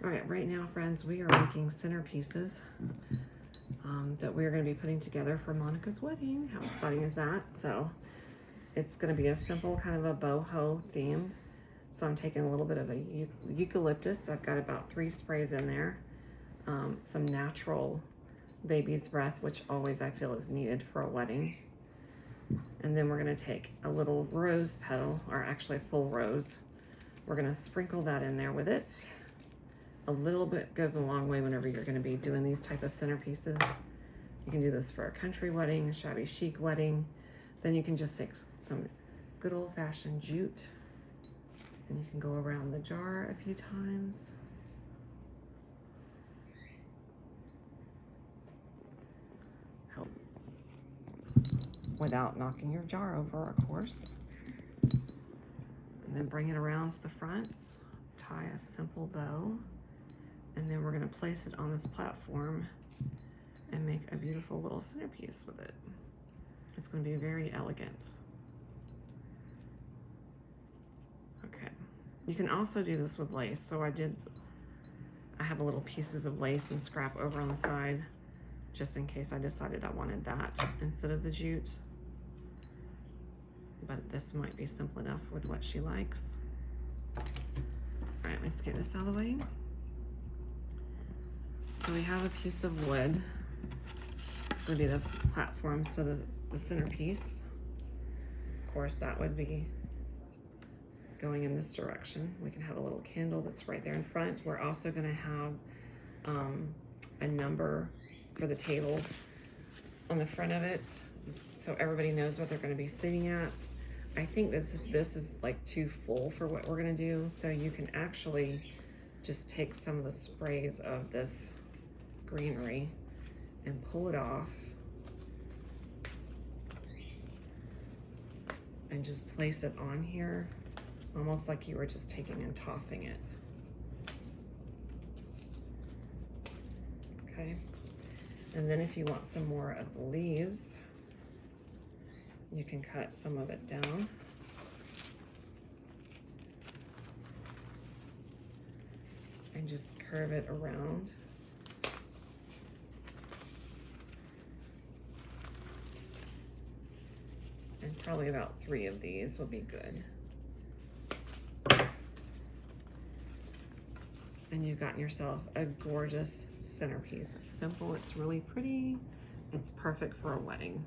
All right, right now, friends, we are making centerpieces that we're going to be putting together for Monica's wedding. How exciting is that? So it's going to be a simple kind of a boho theme. So I'm taking a little bit of a eucalyptus. I've got about 3 sprays in there. Some natural baby's breath, which always I feel is needed for a wedding. And then we're going to take a little rose petal, or actually a full rose. We're going to sprinkle that in there with it. A little bit goes a long way whenever you're going to be doing these type of centerpieces. You can do this for a country wedding, a shabby chic wedding. Then you can just take some good old-fashioned jute and you can go around the jar a few times. Help. Without knocking your jar over, of course. And then bring it around to the front, tie a simple bow. And then we're going to place it on this platform and make a beautiful little centerpiece with it. It's going to be very elegant. Okay. You can also do this with lace. So I have a little pieces of lace and scrap over on the side, just in case I decided I wanted that instead of the jute. But this might be simple enough with what she likes. All right, let's get this out of the way. So we have a piece of wood. It's going to be the platform, so the centerpiece. Of course, that would be going in this direction. We can have a little candle that's right there in front. We're also going to have a number for the table on the front of it, so everybody knows what they're going to be sitting at. I think this is like too full for what we're going to do, so you can actually just take some of the sprays of this greenery and pull it off and just place it on here, almost like you were just taking and tossing it. Okay, and then if you want some more of the leaves, you can cut some of it down. And just curve it around. And probably about 3 of these will be good. And you've gotten yourself a gorgeous centerpiece. It's simple, it's really pretty, it's perfect for a wedding.